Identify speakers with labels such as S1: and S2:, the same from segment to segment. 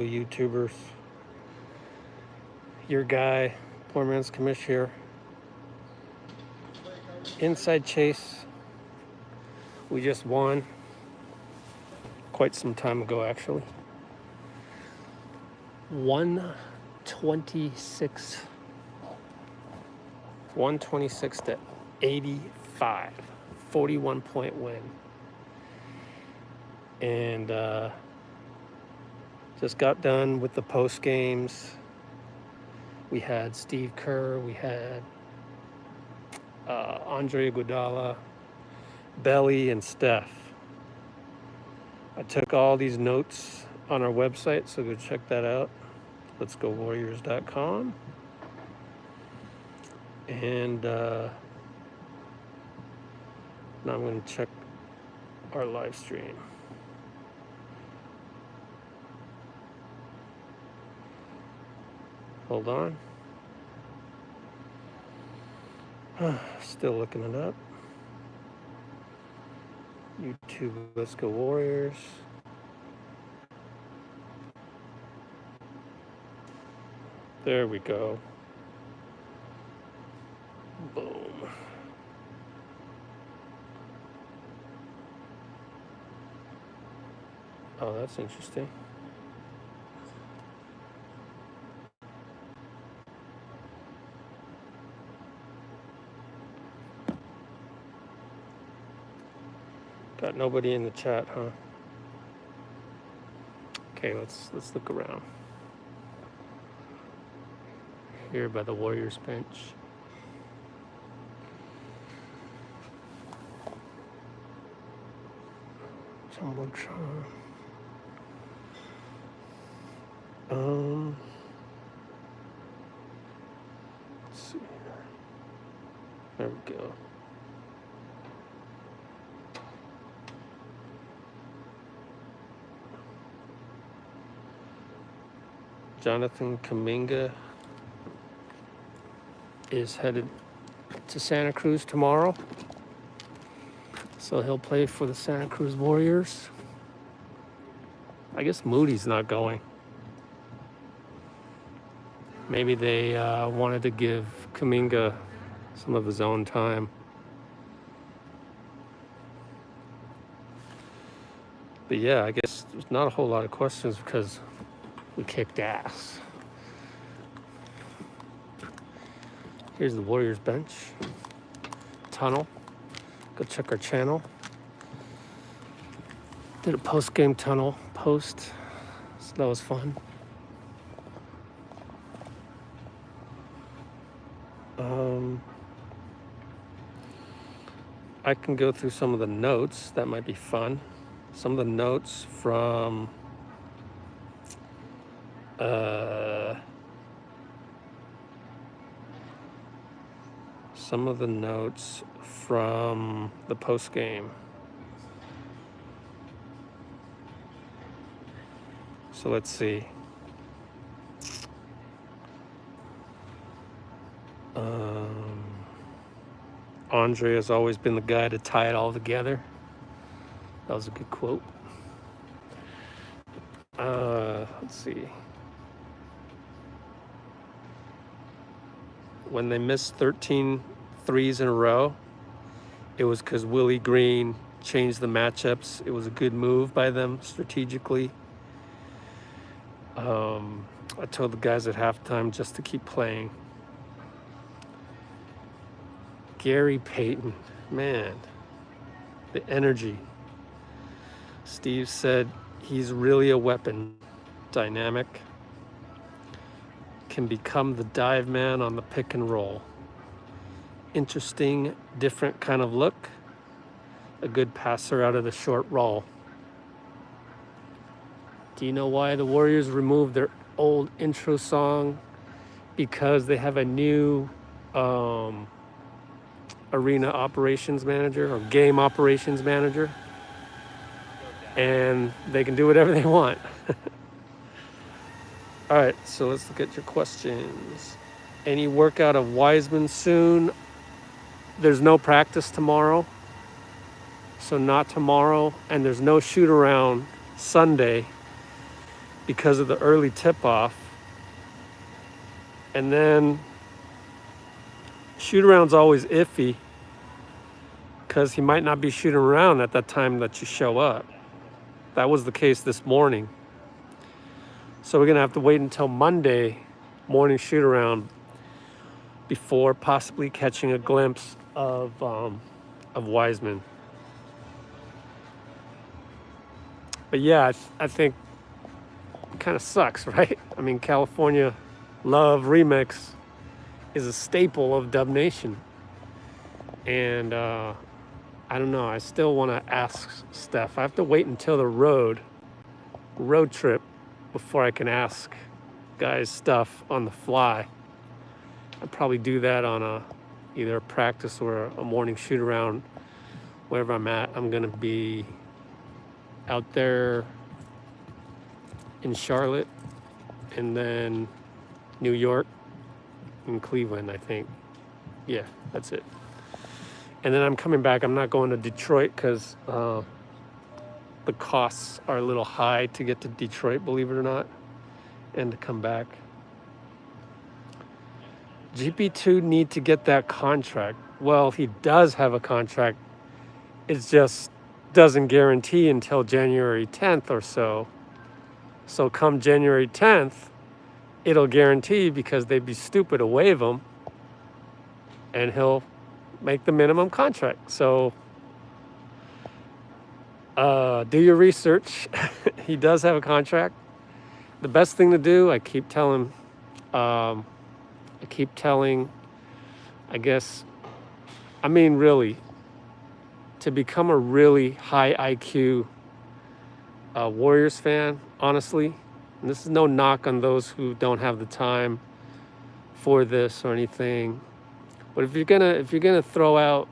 S1: YouTubers. Your guy, Poor Man's Commish here. Inside chase. We just won quite some time ago, actually. 126 to 85. 41-point win. And just got done with the post games. We had Steve Kerr, we had Andre Iguodala, Belly, and Steph. I took all these notes on our website, so go check that out. LetsGoWarriors.com. And now I'm going to check our live stream. Hold on. Still looking it up. YouTube, Let's Go Warriors. There we go. Boom. Oh, that's interesting. Got nobody in the chat, huh? Okay, let's look around. Here by the Warriors bench. Jumbotron. Let's see here. There we go. Jonathan Kuminga is headed to Santa Cruz tomorrow. So he'll play for the Santa Cruz Warriors. I guess Moody's not going. Maybe they wanted to give Kuminga some of his own time. But yeah, I guess there's not a whole lot of questions because we kicked ass. Here's the Warriors bench. Tunnel. Go check our channel. Did a post-game tunnel post, so that was fun. I can go through some of the notes. That might be fun. Some of the notes from the post game. So let's see. Andre has always been the guy to tie it all together. That was a good quote. Let's see. When they missed 13 threes in a row, it was because Willie Green changed the matchups. It was a good move by them strategically. I told the guys at halftime just to keep playing. Gary Payton, man, the energy. Steve said he's really a weapon. Dynamic. Can become the dive man on the pick and roll. Interesting, different kind of look. A good passer out of the short roll. Do you know why the Warriors removed their old intro song? Because they have a new arena operations manager or game operations manager, and they can do whatever they want. All right, so let's look at your questions. Any workout of Wiseman soon? There's no practice tomorrow, so not tomorrow, and there's no shoot around Sunday because of the early tip-off. And then shoot-around's always iffy because he might not be shooting around at that time that you show up. That was the case this morning. So we're going to have to wait until Monday morning shoot-around before possibly catching a glimpse of Wiseman. But yeah, I think it kind of sucks, right? I mean, California Love Remix is a staple of Dub Nation. And I don't know, I still want to ask Steph. I have to wait until the road trip before I can ask guys stuff on the fly. I'd probably do that on either a practice or a morning shoot around. Wherever I'm at, I'm going to be out there in Charlotte and then New York and Cleveland, I think. Yeah, that's it. And then I'm coming back. I'm not going to Detroit because the costs are a little high to get to Detroit, believe it or not, and to come back. GP2 need to get that contract. Well, he does have a contract. It just doesn't guarantee until January 10th or so. So come January 10th, it'll guarantee because they'd be stupid to waive him and he'll make the minimum contract. So do your research. He does have a contract. The best thing to do, I keep telling, I guess, I mean, really, to become a really high IQ Warriors fan, honestly, and this is no knock on those who don't have the time for this or anything, but if you're gonna throw out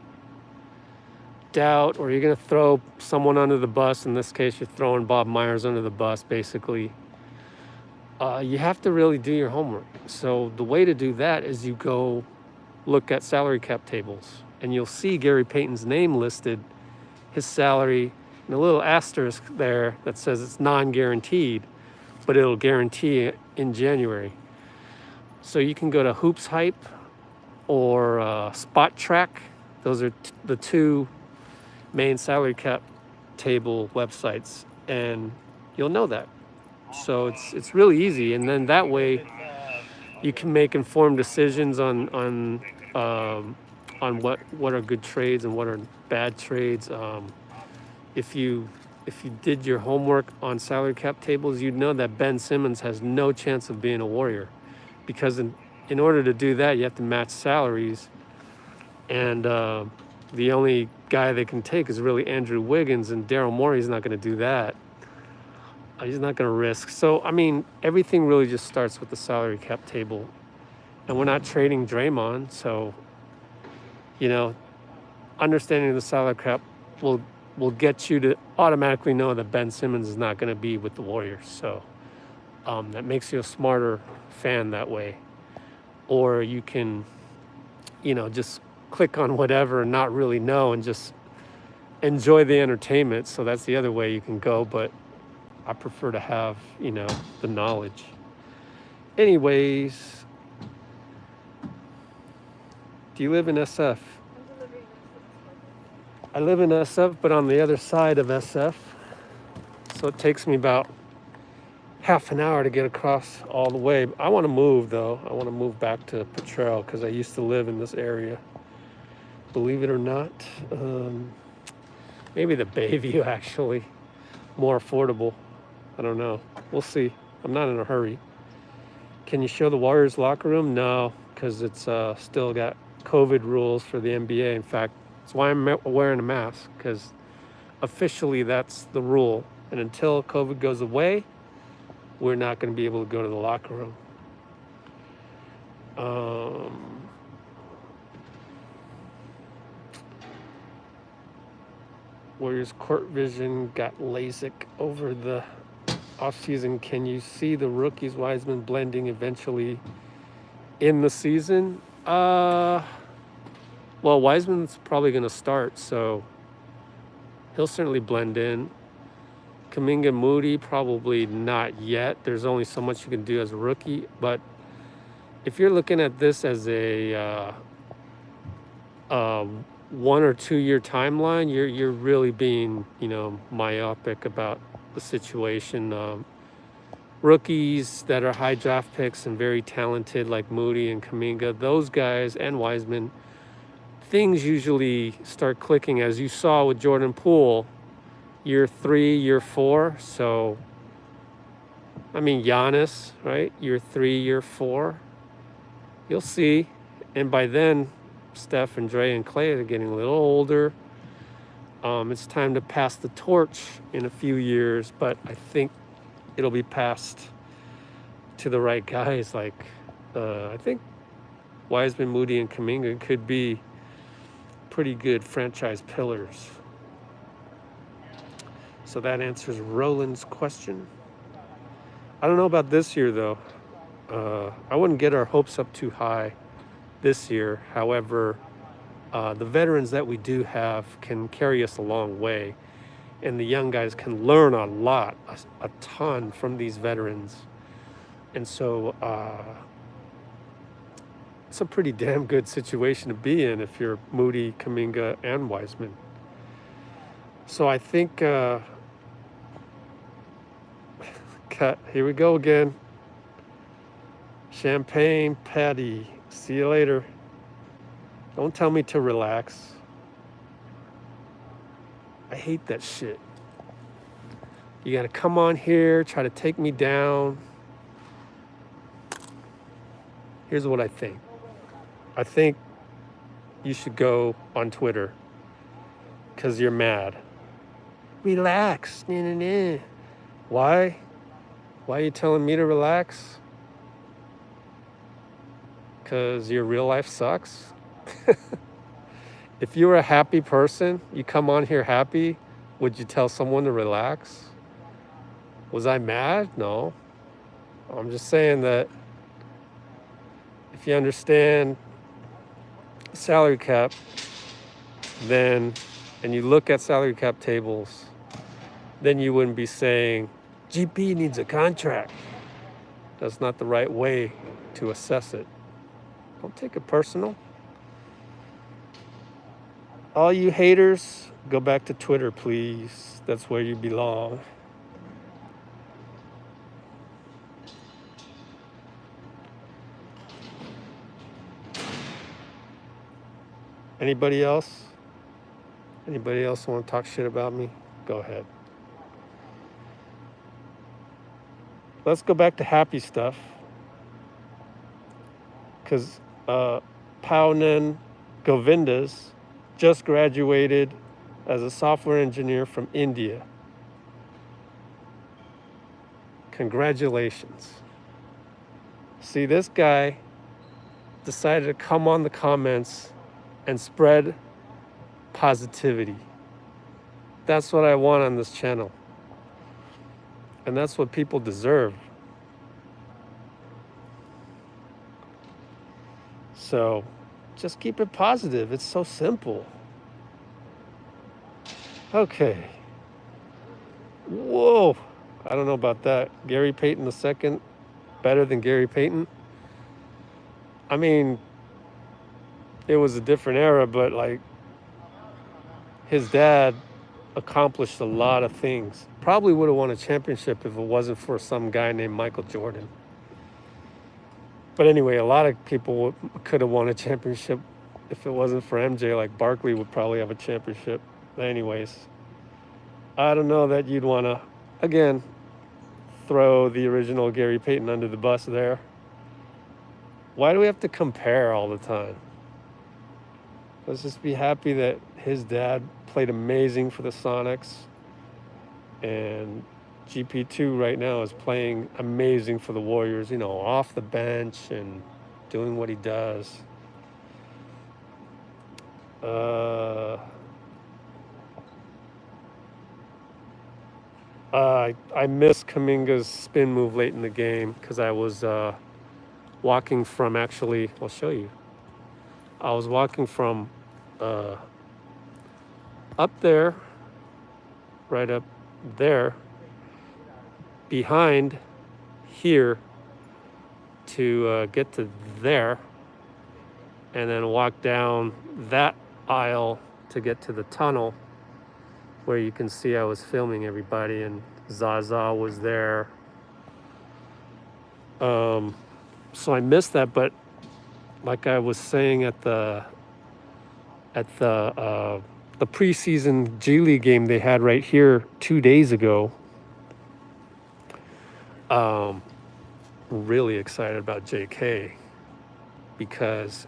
S1: doubt or you're gonna throw someone under the bus, in this case, you're throwing Bob Myers under the bus, basically. You have to really do your homework. So the way to do that is you go look at salary cap tables and you'll see Gary Payton's name listed, his salary, and a little asterisk there that says it's non-guaranteed, but it'll guarantee it in January. So you can go to Hoops Hype or Spot Track. Those are the two main salary cap table websites, and you'll know that. So it's really easy, and then that way you can make informed decisions on what are good trades and what are bad trades. If you did your homework on salary cap tables, you'd know that Ben Simmons has no chance of being a Warrior, because in order to do that, you have to match salaries, and the only guy they can take is really Andrew Wiggins, and Daryl Morey's not going to do that. He's not going to risk. So, I mean, everything really just starts with the salary cap table. And we're not trading Draymond. So, you know, understanding the salary cap will get you to automatically know that Ben Simmons is not going to be with the Warriors. So that makes you a smarter fan that way. Or you can, just click on whatever and not really know and just enjoy the entertainment. So that's the other way you can go. But I prefer to have, the knowledge. Anyways, do you live in SF? I live in SF, but on the other side of SF. So it takes me about half an hour to get across all the way. I want to move, though. I want to move back to Potrero because I used to live in this area. Believe it or not. Maybe the Bayview, actually. More affordable. I don't know. We'll see. I'm not in a hurry. Can you show the Warriors locker room? No, because it's still got COVID rules for the NBA. In fact, that's why I'm wearing a mask, because officially that's the rule. And until COVID goes away, we're not going to be able to go to the locker room. Warriors court vision got LASIK over the offseason. Can you see the rookies Wiseman blending eventually in the season? Well, Wiseman's probably going to start, so he'll certainly blend in. Kuminga, Moody, probably not yet. There's only so much you can do as a rookie. But if you're looking at this as a 1 or 2 year timeline, you're really being, myopic about the situation. Rookies that are high draft picks and very talented, like Moody and Kuminga, those guys, and Wiseman, things usually start clicking, as you saw with Jordan Poole, year 3, year 4. So, I mean, Giannis, right? Year 3, year 4. You'll see. And by then, Steph and Dre and Klay are getting a little older. It's time to pass the torch in a few years, but I think it'll be passed to the right guys. Like, I think Wiseman, Moody, and Kuminga could be pretty good franchise pillars. So that answers Roland's question. I don't know about this year, though. I wouldn't get our hopes up too high this year. However, the veterans that we do have can carry us a long way. And the young guys can learn a lot, a ton from these veterans. And so it's a pretty damn good situation to be in if you're Moody, Kuminga, and Wiseman. So I think, here we go again. Champagne Patty. See you later. Don't tell me to relax. I hate that shit. You gotta come on here, try to take me down. Here's what I think. I think you should go on Twitter because you're mad. Relax. Nah, nah, nah. Why? Why are you telling me to relax? Because your real life sucks? If you were a happy person, you come on here happy, would you tell someone to relax? Was I mad? No. I'm just saying that if you understand salary cap, then, and you look at salary cap tables, then you wouldn't be saying, GP needs a contract. That's not the right way to assess it. Don't take it personal. All you haters, go back to Twitter, please. That's where you belong. Anybody else? Anybody else want to talk shit about me? Go ahead. Let's go back to happy stuff. Because Paunen Govindas just graduated as a software engineer from India. Congratulations. See, this guy decided to come on the comments and spread positivity. That's what I want on this channel. And that's what people deserve. So just keep it positive. It's so simple. Okay. Whoa. I don't know about that. Gary Payton II, better than Gary Payton? I mean, it was a different era, but like his dad accomplished a lot of things. Probably would have won a championship if it wasn't for some guy named Michael Jordan. But anyway, a lot of people could have won a championship if it wasn't for MJ. Like Barkley would probably have a championship. But anyways, I don't know that you'd want to, again, throw the original Gary Payton under the bus there. Why do we have to compare all the time? Let's just be happy that his dad played amazing for the Sonics, and GP2 right now is playing amazing for the Warriors, off the bench and doing what he does. I missed Kuminga's spin move late in the game because I was walking from, actually, I'll show you. I was walking from up there, right up there, behind here to get to there, and then walk down that aisle to get to the tunnel where you can see I was filming everybody, and Zaza was there. So I missed that, but like I was saying at the preseason G League game they had right here 2 days ago. Really excited about JK because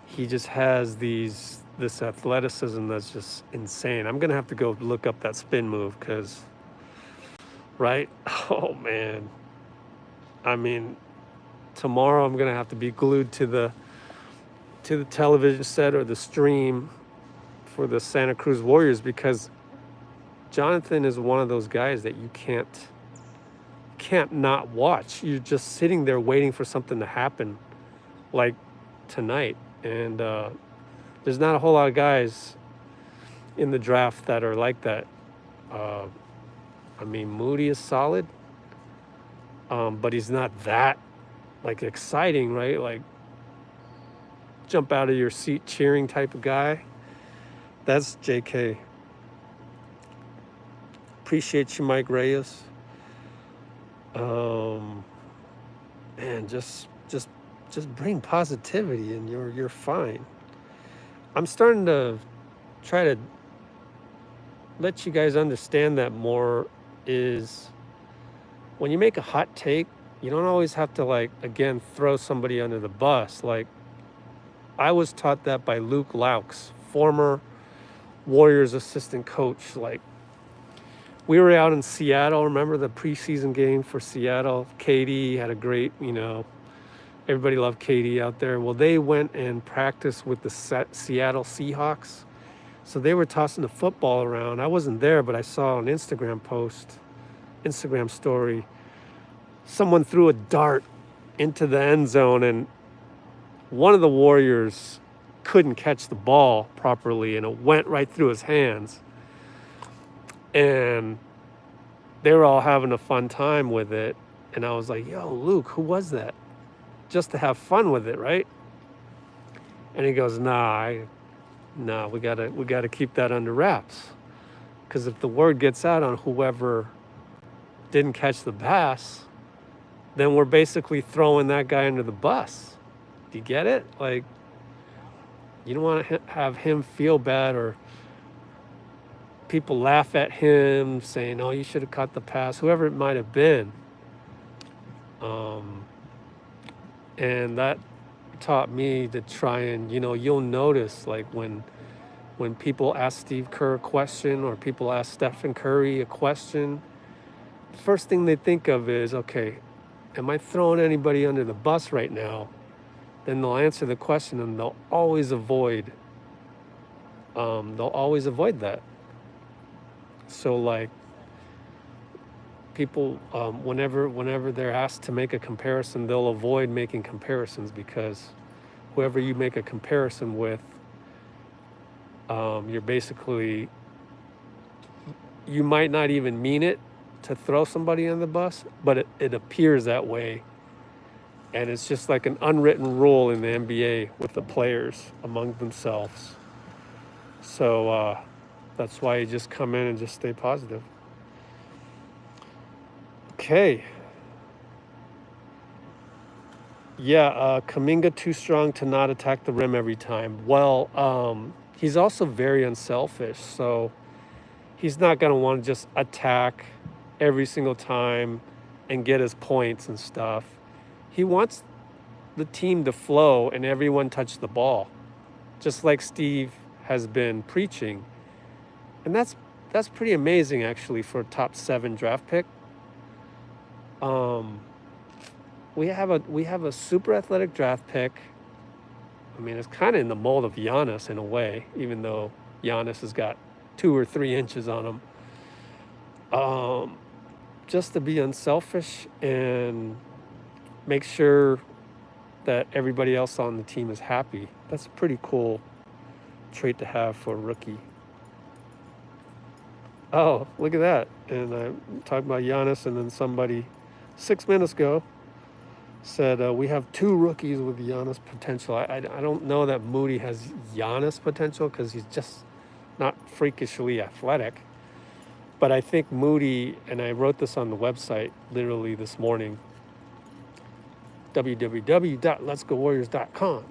S1: he just has this athleticism that's just insane. I'm gonna have to go look up that spin move because, right? Oh man. I mean, tomorrow I'm gonna have to be glued to the television set or the stream for the Santa Cruz Warriors because Jonathan is one of those guys that you can't not watch. You're just sitting there waiting for something to happen, like tonight. And there's not a whole lot of guys in the draft that are like that. I mean, Moody is solid, but he's not that like exciting, right? Like jump out of your seat cheering type of guy. That's JK. Appreciate you, Mike Reyes. Man, just bring positivity and you're fine. I'm starting to try to let you guys understand that more is when you make a hot take, you don't always have to like, again, throw somebody under the bus. Like I was taught that by Luke Laux, former Warriors assistant coach. Like we were out in Seattle, remember the preseason game for Seattle? KD had a great, everybody loved KD out there. Well, they went and practiced with the Seattle Seahawks. So they were tossing the football around. I wasn't there, but I saw an Instagram story. Someone threw a dart into the end zone and one of the Warriors couldn't catch the ball properly and it went right through his hands. And they were all having a fun time with it. And I was like, yo, Luke, who was that? Just to have fun with it, right? And he goes, nah, we gotta keep that under wraps. Because if the word gets out on whoever didn't catch the pass, then we're basically throwing that guy under the bus. Do you get it? Like, you don't want to have him feel bad or people laugh at him saying, oh, you should have caught the pass, whoever it might have been. And that taught me to try and, you'll notice like when people ask Steve Kerr a question or people ask Stephen Curry a question, the first thing they think of is, okay, am I throwing anybody under the bus right now? Then they'll answer the question and they'll always avoid that. So like people, whenever they're asked to make a comparison, they'll avoid making comparisons because whoever you make a comparison with, you're basically, you might not even mean it to throw somebody on the bus, but it appears that way. And it's just like an unwritten rule in the NBA with the players among themselves. So that's why you just come in and just stay positive. Okay. Yeah, Kuminga too strong to not attack the rim every time. Well, he's also very unselfish, so he's not going to want to just attack every single time and get his points and stuff. He wants the team to flow and everyone touch the ball, just like Steve has been preaching. And that's pretty amazing, actually, for a top 7 draft pick. We have a super athletic draft pick. I mean, it's kind of in the mold of Giannis in a way, even though Giannis has got 2 or 3 inches on him. Just to be unselfish and make sure that everybody else on the team is happy. That's a pretty cool trait to have for a rookie. Oh, look at that. And I'm talking about Giannis, and then somebody 6 minutes ago said we have two rookies with Giannis potential. I don't know that Moody has Giannis potential because he's just not freakishly athletic. But I think Moody, and I wrote this on the website literally this morning, www.letsgowarriors.com.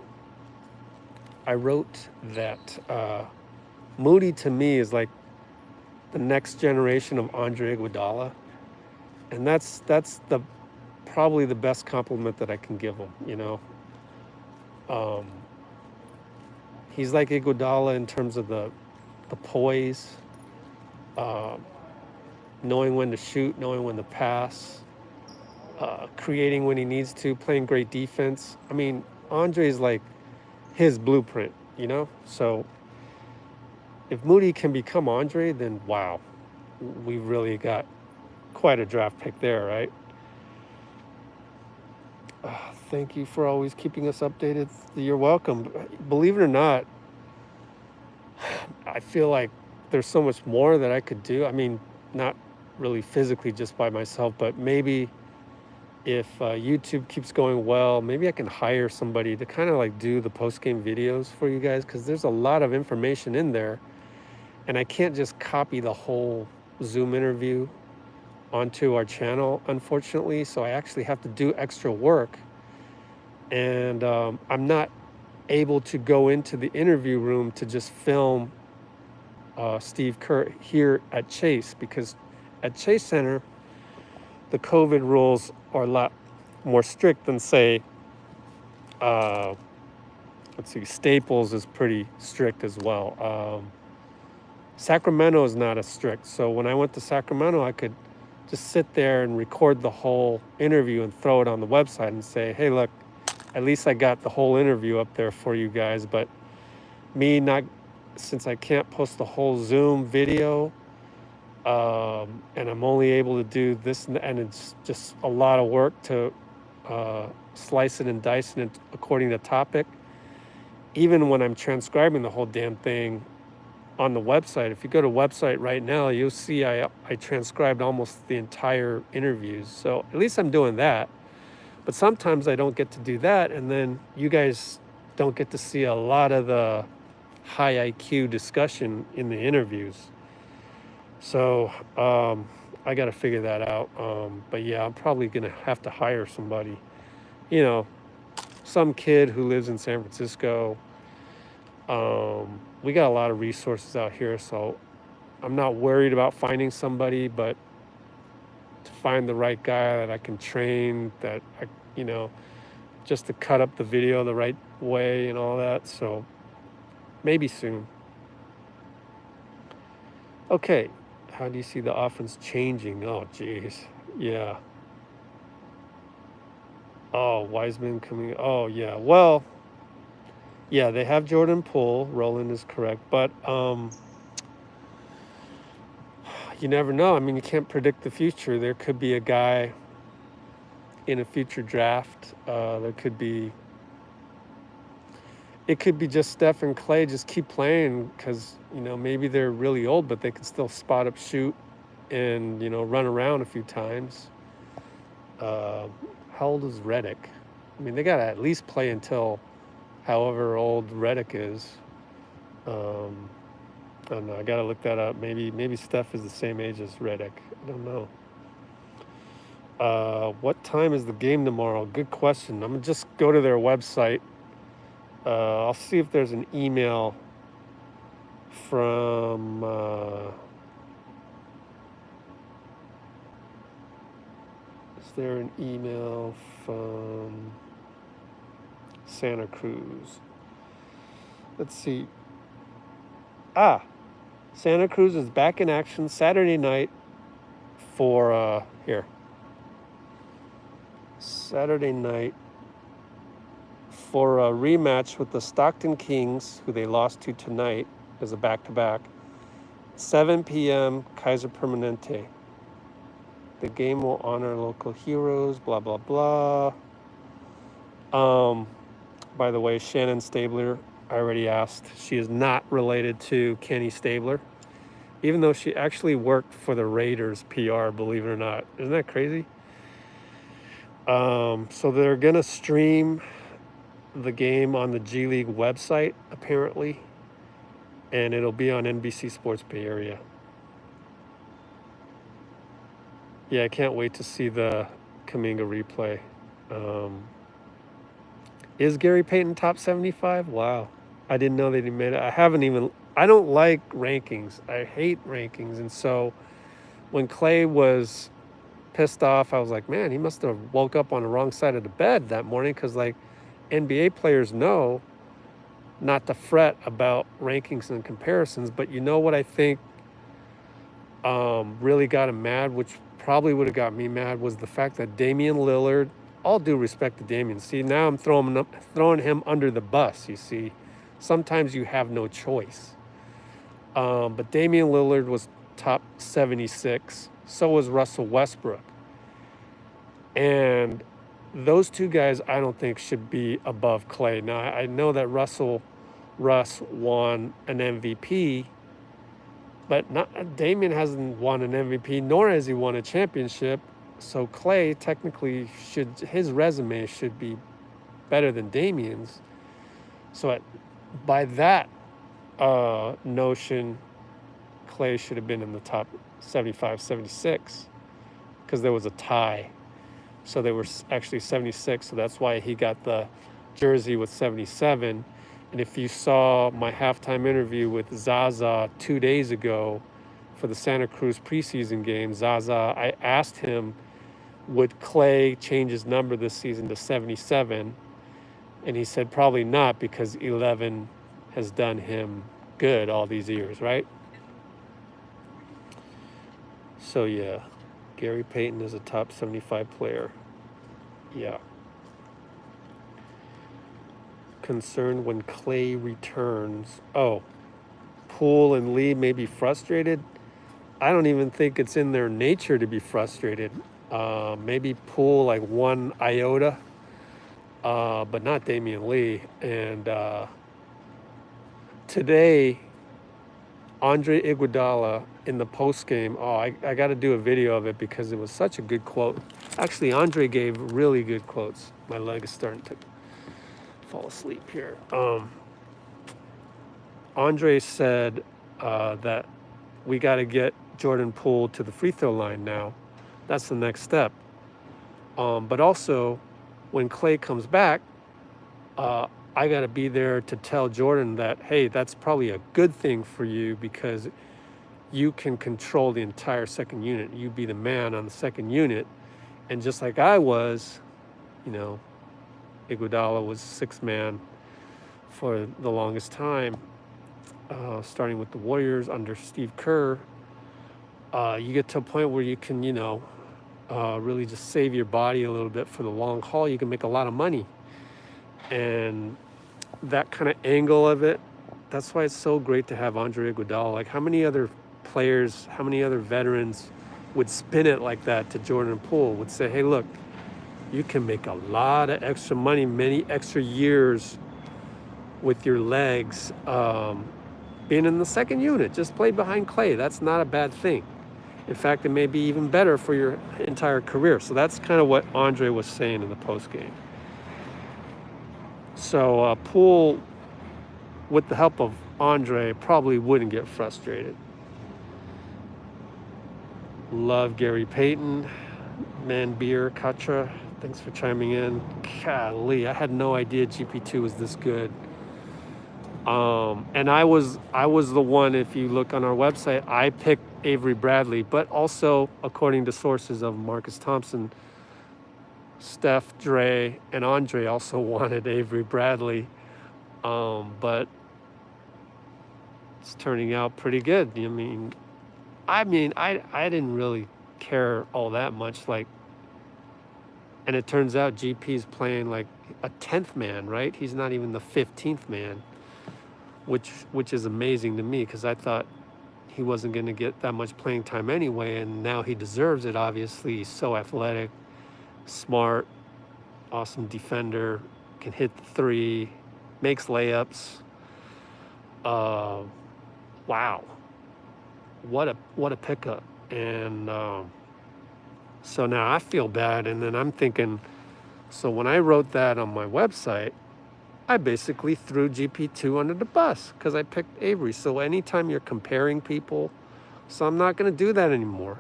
S1: I wrote that Moody to me is like the next generation of Andre Iguodala, and that's the probably the best compliment that I can give him. Um, he's like Iguodala in terms of the poise, uh, knowing when to shoot, knowing when to pass, creating when he needs to, playing great defense. I mean, Andre's like his blueprint. So if Moody can become Andre, then wow, we really got quite a draft pick there, right? Thank you for always keeping us updated. You're welcome. Believe it or not, I feel like there's so much more that I could do. I mean, not really physically just by myself, but maybe if YouTube keeps going well, maybe I can hire somebody to kind of like do the post-game videos for you guys, because there's a lot of information in there, and I can't just copy the whole Zoom interview onto our channel, unfortunately. So I actually have to do extra work, and I'm not able to go into the interview room to just film Steve Kerr here at Chase, because at Chase Center, the COVID rules are a lot more strict than, say, let's see, Staples is pretty strict as well. Sacramento is not as strict. So when I went to Sacramento, I could just sit there and record the whole interview and throw it on the website and say, hey, look, at least I got the whole interview up there for you guys. But since I can't post the whole Zoom video, and I'm only able to do this, and it's just a lot of work to slice it and dice it according to topic. Even when I'm transcribing the whole damn thing on the website, if you go to website right now, you'll see I transcribed almost the entire interviews. So at least I'm doing that. But sometimes I don't get to do that, and then you guys don't get to see a lot of the high IQ discussion in the interviews. So I got to figure that out. But yeah, I'm probably going to have to hire somebody, some kid who lives in San Francisco. We got a lot of resources out here, so I'm not worried about finding somebody, but to find the right guy that I can train, that just to cut up the video the right way and all that. So maybe soon. Okay. How do you see the offense changing? Oh, geez. Yeah. Oh, Wiseman coming. Oh, yeah. Well, yeah, they have Jordan Poole. Roland is correct. But you never know. I mean, you can't predict the future. There could be a guy in a future draft. It could be just Steph and Klay just keep playing because, maybe they're really old, but they can still spot up, shoot, and, run around a few times. How old is Redick? I mean, they got to at least play until however old Redick is. I don't know. I got to look that up. Maybe Steph is the same age as Redick. I don't know. What time is the game tomorrow? Good question. I'm going to just go to their website. I'll see if there's an email from is there an email from Santa Cruz? Let's see. Santa Cruz is back in action Saturday night for Saturday night for a rematch with the Stockton Kings, who they lost to tonight as a back-to-back. 7 p.m. Kaiser Permanente. The game will honor local heroes, blah, blah, blah. By the way, Shannon Stabler, I already asked. She is not related to Kenny Stabler. even though she actually worked for the Raiders PR, believe it or not. Isn't that crazy? So they're going to stream the game on the G League website, apparently, and it'll be on NBC Sports Bay Area. Yeah, I can't wait to see the Kuminga replay. Is Gary Payton top 75? Wow. I didn't know that he made it. I don't like rankings. I hate rankings. And so when Klay was pissed off, I was like, man, he must have woke up on the wrong side of the bed that morning, because like NBA players know not to fret about rankings and comparisons. But you know what I think really got him mad, which probably would have got me mad, was the fact that Damian Lillard, all due respect to Damian, see, now I'm throwing him under the bus, you see. Sometimes you have no choice. But Damian Lillard was top 76. So was Russell Westbrook. And those two guys I don't think should be above Klay. Now, I know that Russ won an MVP, but Damian hasn't won an MVP, nor has he won a championship. So Klay technically his resume should be better than Damian's. So by that notion, Klay should have been in the top 75, 76, because there was a tie. So they were actually 76. So that's why he got the jersey with 77. And if you saw my halftime interview with Zaza 2 days ago for the Santa Cruz preseason game, I asked him, would Klay change his number this season to 77? And he said probably not, because 11 has done him good all these years, right? So yeah, Gary Payton is a top 75 player. Yeah. Concerned when Klay returns. Oh, Poole and Lee may be frustrated. I don't even think it's in their nature to be frustrated. Maybe Poole like 1 iota, but not Damian Lee. And today, Andre Iguodala in the post game. Oh, I got to do a video of it because it was such a good quote. Actually, Andre gave really good quotes. My leg is starting to fall asleep here. Andre said that we got to get Jordan Poole to the free throw line now. That's the next step. But also, when Klay comes back, I got to be there to tell Jordan that, hey, that's probably a good thing for you, because you can control the entire second unit. You be the man on the second unit. And just like I was, Iguodala was 6th man for the longest time, starting with the Warriors under Steve Kerr. You get to a point where you can, really just save your body a little bit for the long haul. You can make a lot of money. And that kind of angle of it, that's why it's so great to have Andre Iguodala. Like, how many other players, how many other veterans would spin it like that to Jordan Poole, would say, hey, look, you can make a lot of extra money, many extra years with your legs being in the second unit. Just play behind Klay. That's not a bad thing. In fact, it may be even better for your entire career. So that's kind of what Andre was saying in the postgame. So Poole, with the help of Andre, probably wouldn't get frustrated. Love Gary Payton. Man Beer Katra, thanks for chiming in. Golly, I had no idea GP2 was this good. And I was the one, if you look on our website, I picked Avery Bradley, but also, according to sources of Marcus Thompson, Steph, Dre, and Andre also wanted Avery Bradley. But it's turning out pretty good. I didn't really care all that much. And it turns out GP's playing like a 10th man, right? He's not even the 15th man, which is amazing to me, because I thought he wasn't going to get that much playing time anyway, and now he deserves it, obviously. He's so athletic, smart, awesome defender, can hit the three, makes layups. Wow. what a pickup. And so now I feel bad, and then I'm thinking, so when I wrote that on my website, I basically threw GP2 under the bus because I picked Avery. So anytime you're comparing people, so I'm not going to do that anymore.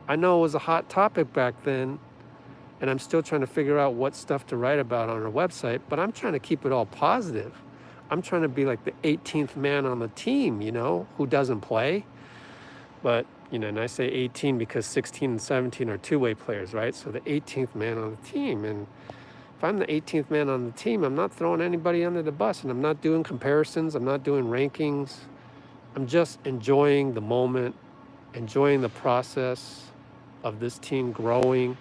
S1: I know it was a hot topic back then, and I'm still trying to figure out what stuff to write about on our website, but I'm trying to keep it all positive. I'm trying to be like the 18th man on the team, you know, who doesn't play. But, you know, and I say 18 because 16 and 17 are two-way players, right? So the 18th man on the team. And if I'm the 18th man on the team, I'm not throwing anybody under the bus, and I'm not doing comparisons. I'm not doing rankings. I'm just enjoying the moment, enjoying the process of this team growing.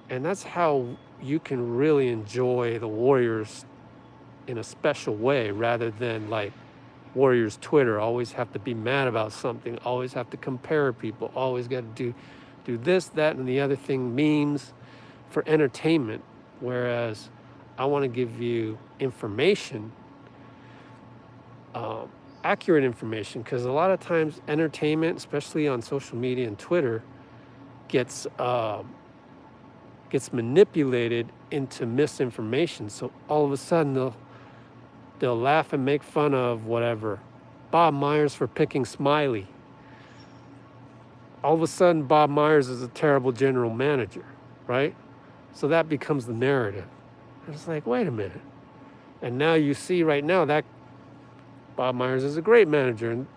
S1: And that's how you can really enjoy the Warriors in a special way, rather than like Warriors Twitter, always have to be mad about something, always have to compare people, always got to do this, that, and the other thing, memes for entertainment. Whereas I want to give you information, accurate information, because a lot of times entertainment, especially on social media and Twitter, gets manipulated into misinformation. So all of a sudden they'll laugh and make fun of whatever, Bob Myers for picking Smiley. All of a sudden Bob Myers is a terrible general manager, right? So that becomes the narrative. It's like, wait a minute. And now you see right now that Bob Myers is a great manager and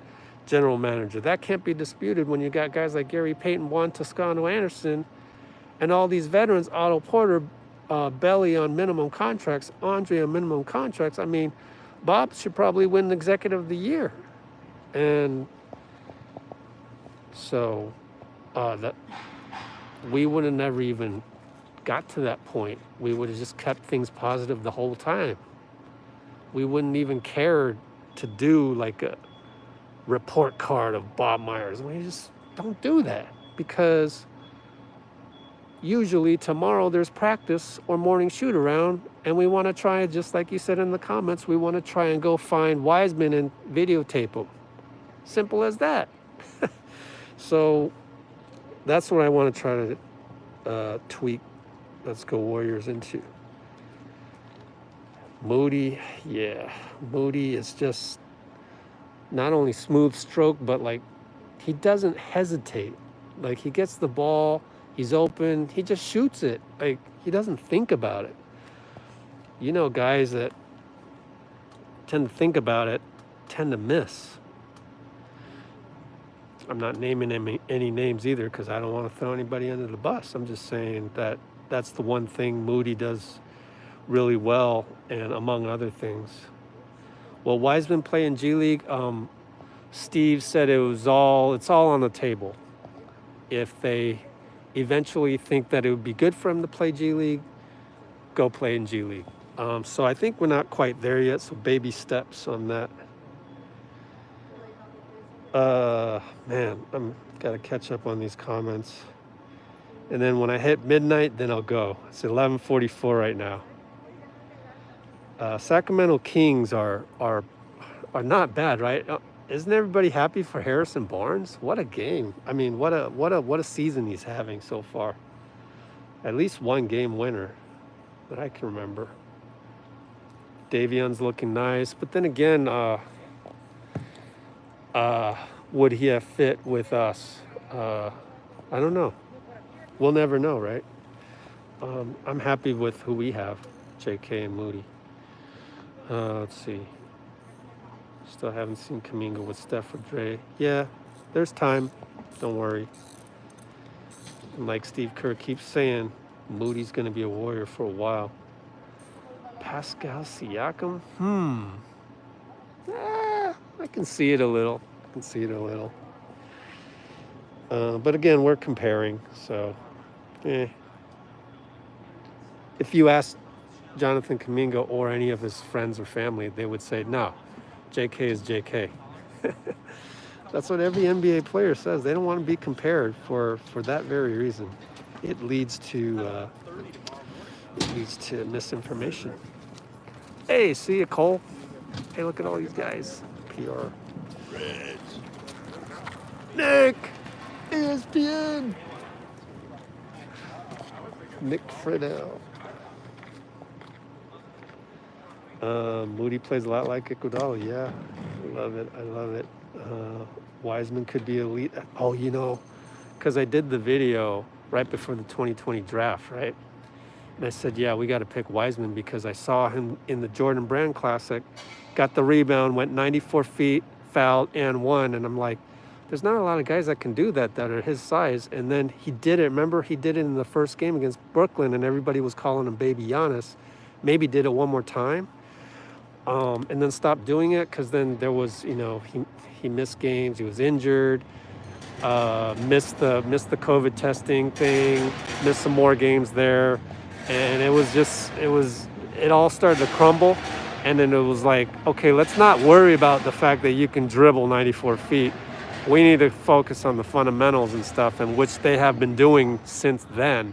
S1: general manager. That can't be disputed when you got guys like Gary Payton, Juan Toscano Anderson, and all these veterans, Otto Porter, Belly on minimum contracts, Andre on minimum contracts. I mean, Bob should probably win Executive of the Year. And so that we would have never even got to that point. We would have just kept things positive the whole time. We wouldn't even care to do like a report card of Bob Myers. We just don't do that, because usually tomorrow there's practice or morning shoot around, and we want to try, just like you said in the comments, we want to try and go find Wiseman and videotape him. Simple as that. So that's what I want to try to tweak Let's Go Warriors into. Moody, yeah. Moody is just not only smooth stroke, but like he doesn't hesitate. Like he gets the ball, he's open, he just shoots it. Like he doesn't think about it. You know, guys that tend to think about it tend to miss. I'm not naming any names either, because I don't want to throw anybody under the bus. I'm just saying that that's the one thing Moody does really well, and among other things. Well, Wiseman play in G League. Steve said it's all on the table. If they eventually think that it would be good for him to play G League, go play in G League. So I think we're not quite there yet, so baby steps on that. Man, I'm gotta catch up on these comments. And then when I hit midnight, then I'll go. It's 11:44 right now. Sacramento Kings are not bad, right? Isn't everybody happy for Harrison Barnes? What a game! I mean, what a season he's having so far. At least one game winner that I can remember. Davion's looking nice, but then again, would he have fit with us? I don't know. We'll never know, right? I'm happy with who we have, JK and Moody. Let's see. Still haven't seen Kuminga with Steph or Dre. Yeah, there's time. Don't worry. And like Steve Kerr keeps saying, Moody's going to be a Warrior for a while. Pascal Siakam? I can see it a little. But again, we're comparing, so if you ask Jonathan Kuminga or any of his friends or family, they would say, no, JK is JK. That's what every NBA player says. They don't want to be compared for that very reason. It leads to misinformation. Hey, see you, Cole. Hey, look at all these guys. PR. Nick, ESPN. Nick Friedel. Moody plays a lot like Iguodala. Yeah, I love it. I love it. Wiseman could be elite. Oh, because I did the video right before the 2020 draft, right? And I said, yeah, we got to pick Wiseman because I saw him in the Jordan Brand Classic, got the rebound, went 94 feet, fouled, and won. And I'm like, there's not a lot of guys that can do that are his size. And then he did it. Remember, he did it in the first game against Brooklyn, and everybody was calling him Baby Giannis. Maybe did it one more time, and then stopped doing it because then there was, he missed games. He was injured. Missed the COVID testing thing. Missed some more games there, and it all started to crumble. And then it was like, okay, let's not worry about the fact that you can dribble 94 feet. We need to focus on the fundamentals and stuff, and which they have been doing since then.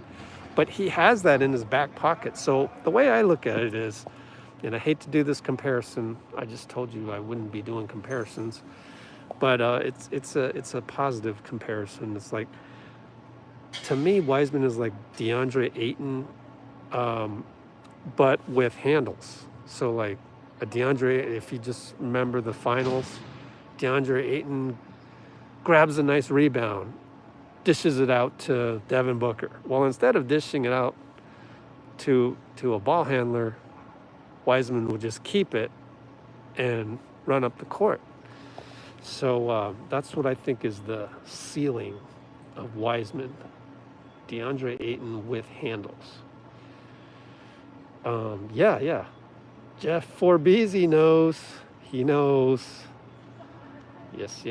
S1: But he has that in his back pocket. So the way I look at it is, and I hate to do this comparison. I just told you I wouldn't be doing comparisons, but it's a positive comparison. It's like, to me, Wiseman is like DeAndre Ayton, but with handles. So like a DeAndre, if you just remember the finals, DeAndre Ayton grabs a nice rebound, dishes it out to Devin Booker. Well, instead of dishing it out to a ball handler, Wiseman would just keep it and run up the court. So that's what I think is the ceiling of Wiseman. DeAndre Ayton with handles. Yeah. Jeff Forbese knows. He knows. Yes.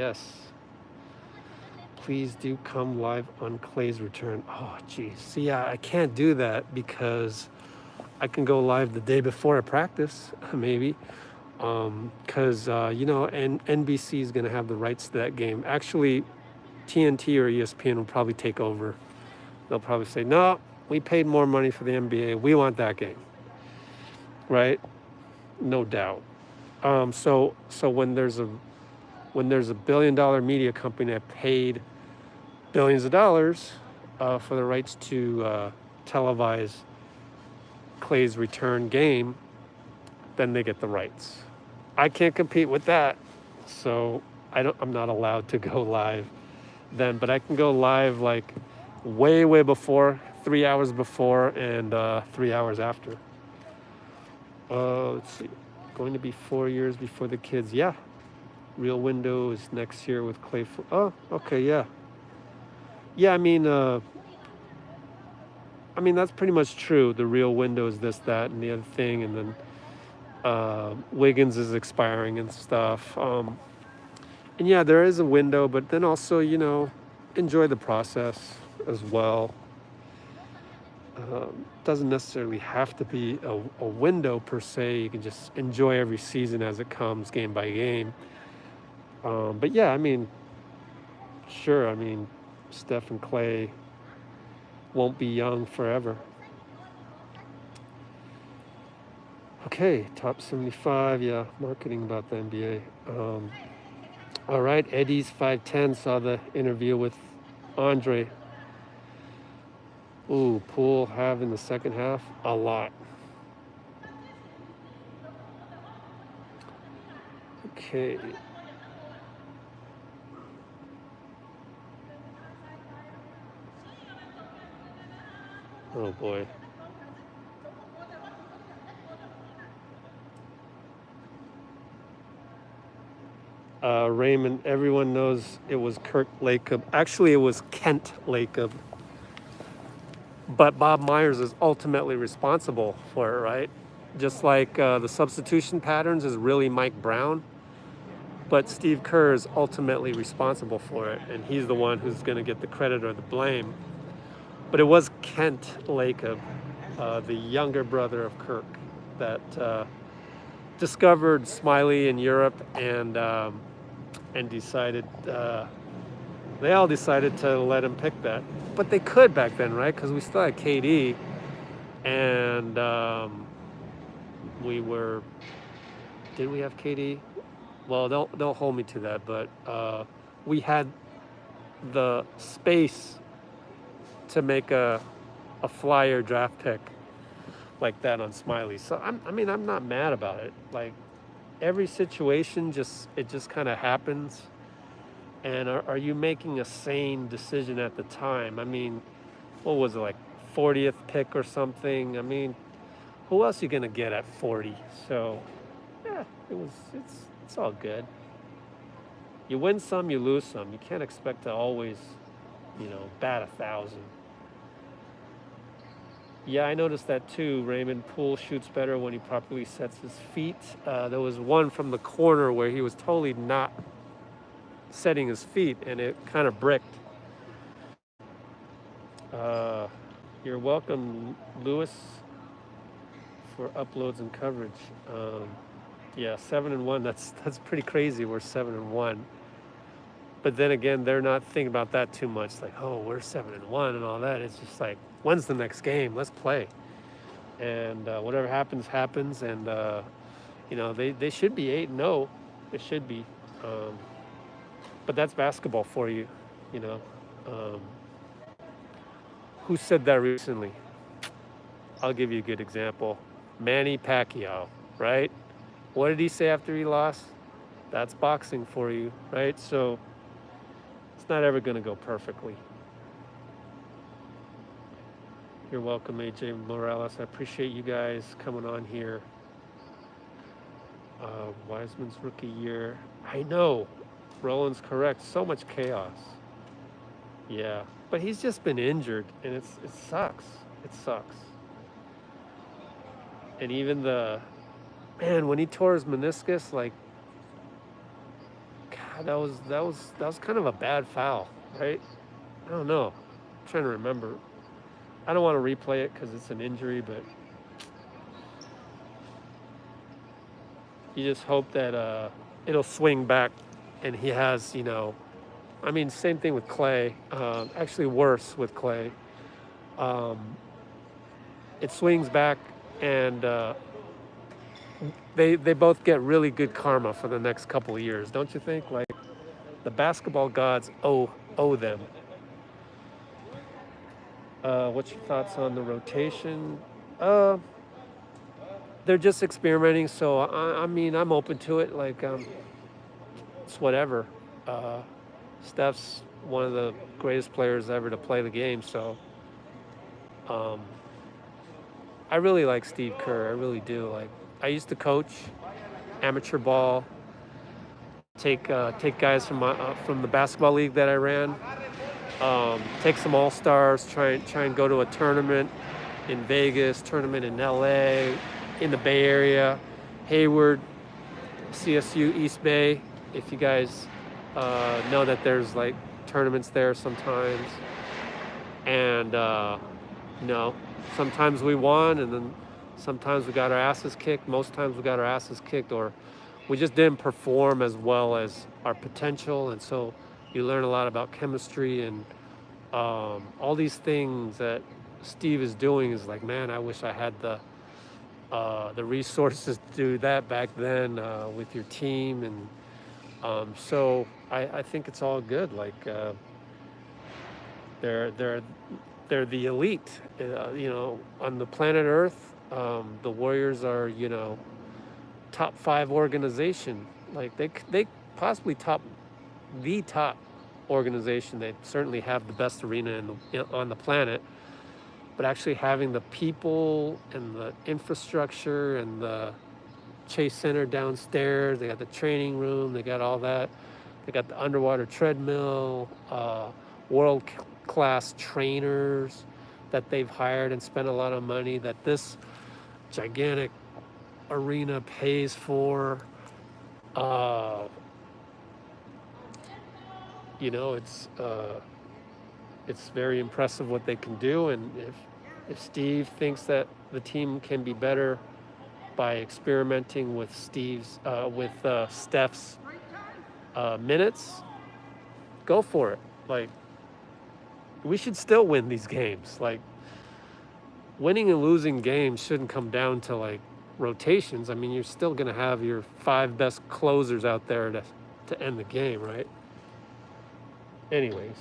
S1: Please do come live on Klay's return. Oh, geez. See, I can't do that because I can go live the day before I practice, maybe. Because, and NBC is going to have the rights to that game. Actually, TNT or ESPN will probably take over. They'll probably say, no, we paid more money for the NBA. We want that game. Right? No doubt. So when there's a $1 billion media company that paid billions of dollars for the rights to televise Klay's return game, then they get the rights. I can't compete with that, so I'm not allowed to go live then, but I can go live like way before, 3 hours before, and 3 hours after. Let's see, going to be 4 years before the kids. Yeah, Real Window is next year with Klay. Oh, okay, yeah. I mean that's pretty much true. The Real Window is this, that, and the other thing, and then Wiggins is expiring and stuff. And yeah, there is a window, but then also, enjoy the process as well. Doesn't necessarily have to be a window per se. You can just enjoy every season as it comes, game by game. But yeah, sure. Steph and Klay won't be young forever. Okay, top 75. Yeah, marketing about the NBA. All right, Eddie's 5'10" saw the interview with Andre. Ooh, Poole have in the second half? A lot. Okay. Oh boy. Raymond, everyone knows it was Kirk Lacob. Actually, it was Kent Lacob. But Bob Myers is ultimately responsible for it, right? Just like the substitution patterns is really Mike Brown. But Steve Kerr is ultimately responsible for it, and he's the one who's going to get the credit or the blame. But it was Kent Lacob, the younger brother of Kirk, that discovered Smiley in Europe and decided, they all decided to let him pick that. But they could back then, right? Because we still had KD, and did we have KD? Well, don't hold me to that, but we had the space to make a flyer draft pick like that on Smiley. So I'm not mad about it. Like every situation it just kind of happens. And are you making a sane decision at the time? I mean, what was it, like 40th pick or something? I mean, who else are you gonna get at 40? So yeah, it's all good. You win some, you lose some. You can't expect to always, bat 1,000. Yeah, I noticed that too. Raymond Poole shoots better when he properly sets his feet. There was one from the corner where he was totally not setting his feet, and it kind of bricked. You're welcome, Lewis, for uploads and coverage. Yeah, 7-1. That's pretty crazy. We're 7-1. But then again, they're not thinking about that too much. Like, oh, we're 7-1 and all that. It's just like, when's the next game? Let's play. And whatever happens, happens. And they should be 8-0. They should be. But that's basketball for you. Who said that recently? I'll give you a good example. Manny Pacquiao, right? What did he say after he lost? That's boxing for you, right? So it's not ever going to go perfectly. You're welcome, AJ Morales. I appreciate you guys coming on here. Wiseman's rookie year. I know. Roland's correct. So much chaos. Yeah. But he's just been injured, and it sucks. It sucks. And even when he tore his meniscus, like, God, that was kind of a bad foul, right? I don't know. I'm trying to remember. I don't want to replay it because it's an injury, but you just hope that it'll swing back, and he has, same thing with Klay. Actually, worse with Klay. It swings back, and they both get really good karma for the next couple of years, don't you think? Like, the basketball gods owe them. What's your thoughts on the rotation? They're just experimenting, so I'm open to it. Like, it's whatever. Steph's one of the greatest players ever to play the game, so I really like Steve Kerr. I really do. Like, I used to coach amateur ball, take guys from the basketball league that I ran, take some all-stars, try and go to a tournament in Vegas, tournament in LA, in the Bay Area, Hayward, CSU, East Bay. If you guys know that there's like tournaments there sometimes, and sometimes we won, and then sometimes we got our asses kicked. Most times we got our asses kicked, or we just didn't perform as well as our potential. And so you learn a lot about chemistry and all these things that Steve is doing. Is like, man, I wish I had the resources to do that back then with your team. And so I think it's all good. Like, they're the elite, on the planet Earth. The Warriors are, top 5 organization. Like, they possibly the top organization. They certainly have the best arena on the planet. But actually having the people and the infrastructure and the Chase Center downstairs, they got the training room, they got all that. They got the underwater treadmill, world-class trainers that they've hired and spent a lot of money that this gigantic arena pays for. It's very impressive what they can do. And if Steve thinks that the team can be better by experimenting with Steph's minutes, go for it. Like, we should still win these games. Like, winning and losing games shouldn't come down to like rotations. I mean, you're still going to have your 5 best closers out there to end the game, right? Anyways.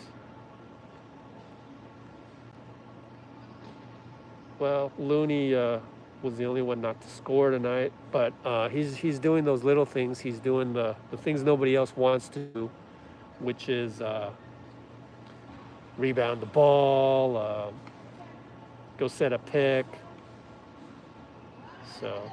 S1: Well, Looney was the only one not to score tonight, but he's doing those little things. He's doing the things nobody else wants to do, which is rebound the ball, go set a pick. So,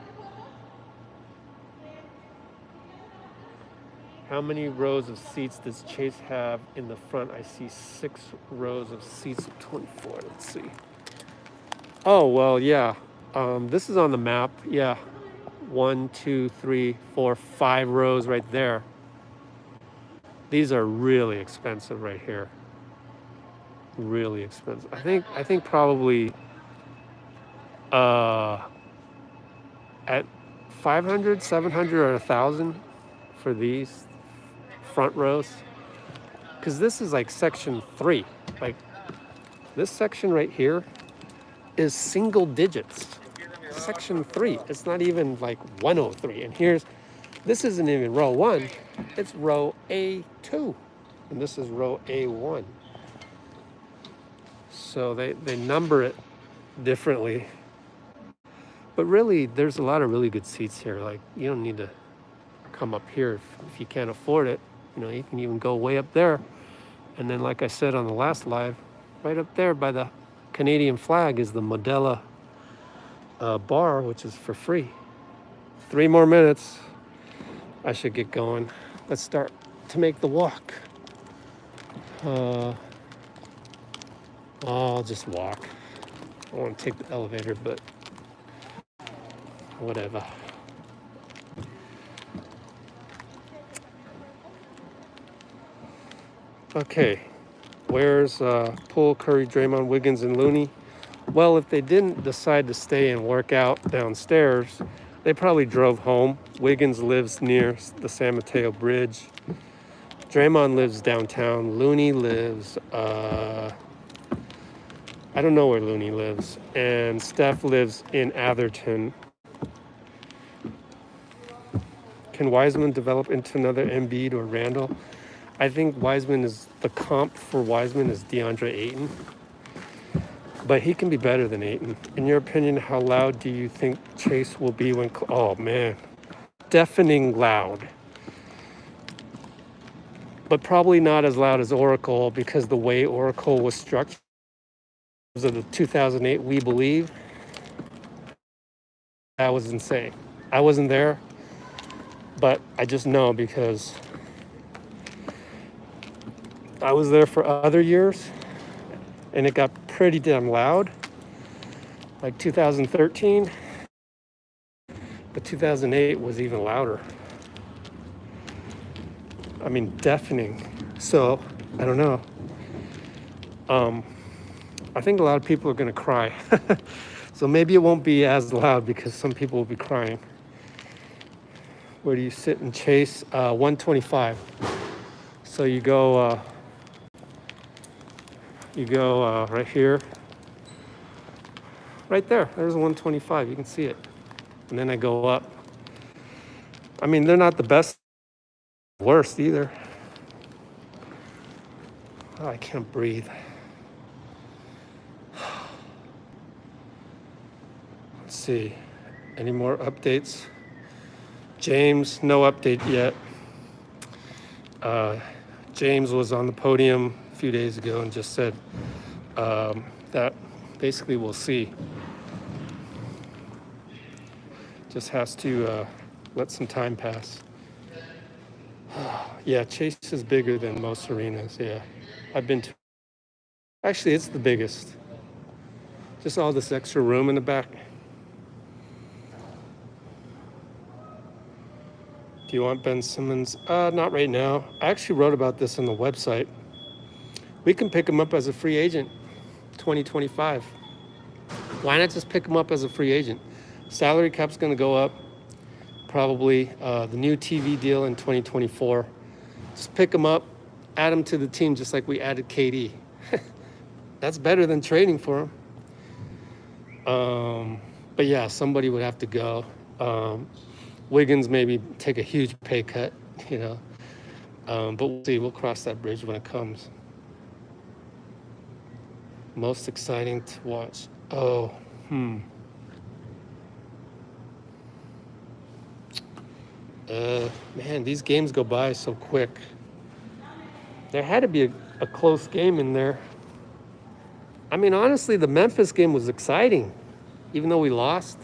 S1: how many rows of seats does Chase have in the front? I see 6 rows of seats of 24. Let's see. Oh, well, yeah. This is on the map. Yeah. 1, 2, 3, 4, 5 rows right there. These are really expensive right here. Really expensive. I think probably at 500, 700, or 1,000 for these front rows. Because this is like section 3. Like this section right here is single digits. Section 3. It's not even like 103. And this isn't even row 1. It's row A2. And this is row A1. So they number it differently. But really, there's a lot of really good seats here. Like, you don't need to come up here if you can't afford it. You know, you can even go way up there. And then, like I said on the last live, right up there by the Canadian flag is the Modella bar, which is for free. 3 more minutes. I should get going. Let's start to make the walk. I'll just walk. I want to take the elevator, but whatever. Okay, where's Poole, Curry, Draymond, Wiggins, and Looney? Well, if they didn't decide to stay and work out downstairs, they probably drove home. Wiggins lives near the San Mateo Bridge. Draymond lives downtown. Looney lives, I don't know where Looney lives. And Steph lives in Atherton. Can Wiseman develop into another Embiid or Randall? I think the comp for Wiseman is DeAndre Ayton. But he can be better than Ayton. In your opinion, how loud do you think Chase will be when... Oh, man. Deafening loud. But probably not as loud as Oracle, because the way Oracle was structured of the 2008 We Believe, that was insane. I wasn't there, but I just know because I was there for other years, and it got pretty damn loud, like 2013, but 2008 was even louder. I mean, deafening. So, I don't know. I think a lot of people are gonna cry. So maybe it won't be as loud because some people will be crying. Where do you sit and Chase? 125. So you go right here. Right there, there's 125, you can see it. And then I go up. I mean, they're not the best, worst either. Oh, I can't breathe. Let's see, any more updates? James, no update yet. James was on the podium a few days ago and just said that basically we'll see. Just has to let some time pass. Yeah, Chase is bigger than most arenas, yeah. I've been to, actually it's the biggest. Just all this extra room in the back. Do you want Ben Simmons? Not right now. I actually wrote about this on the website. We can pick him up as a free agent, 2025. Why not just pick him up as a free agent? Salary cap's gonna go up, probably. The new TV deal in 2024. Just pick him up, add him to the team just like we added KD. That's better than trading for him. But yeah, somebody would have to go. Wiggins maybe take a huge pay cut, you know. But we'll see. We'll cross that bridge when it comes. Most exciting to watch. Oh, Man, these games go by so quick. There had to be a close game in there. I mean, honestly, the Memphis game was exciting, even though we lost.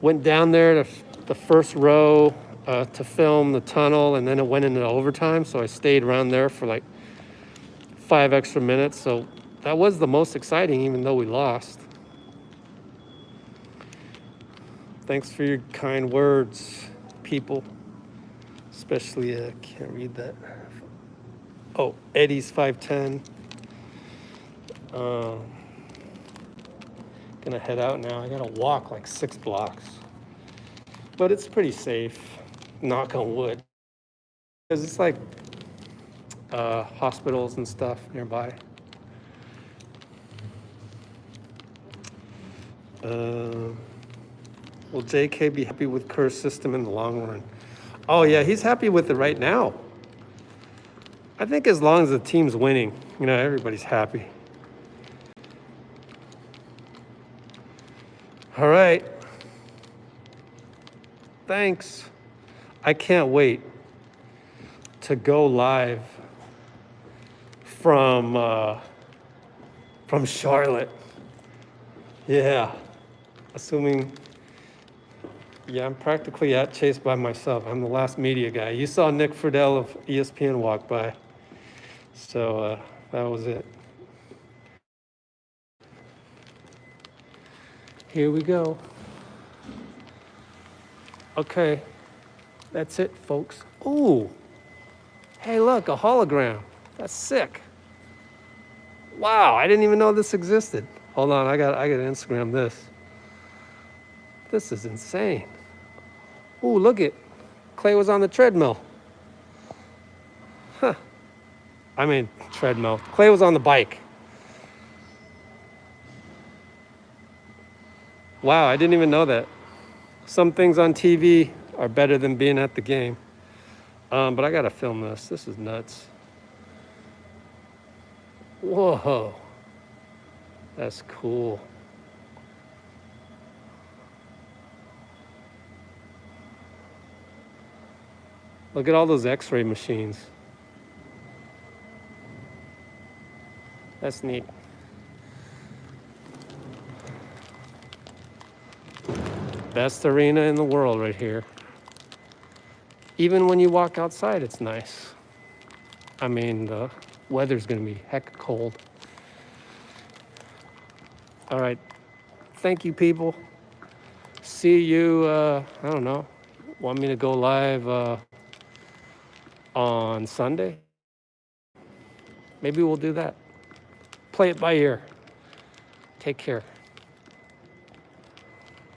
S1: Went down there to the first row to film the tunnel, and then it went into overtime, so I stayed around there for like 5 extra minutes. So that was the most exciting, even though we lost. Thanks for your kind words, people. Especially, I can't read that. Oh, Eddie's 510. Gonna head out now. I gotta walk like 6 blocks. But it's pretty safe, knock on wood. Because it's like hospitals and stuff nearby. Will JK be happy with Kerr's system in the long run? Oh yeah, he's happy with it right now. I think as long as the team's winning, everybody's happy. All right. Thanks. I can't wait to go live from Charlotte. Yeah. Assuming, I'm practically at Chase by myself. I'm the last media guy. You saw Nick Friedel of ESPN walk by. So that was it. Here we go. Okay, that's it, folks. Ooh, hey, look, a hologram. That's sick. Wow, I didn't even know this existed. Hold on, I got to Instagram this. This is insane. Ooh, look it. Klay was on the treadmill. Huh. I mean, treadmill. Klay was on the bike. Wow, I didn't even know that. Some things on TV are better than being at the game. But I gotta film this. This is nuts. Whoa. That's cool. Look at all those x-ray machines. That's neat. Best arena in the world right here. Even when you walk outside, it's nice. I mean, the weather's gonna be heck cold. All right, thank you, people. See you, I don't know, want me to go live on Sunday? Maybe we'll do that. Play it by ear. Take care.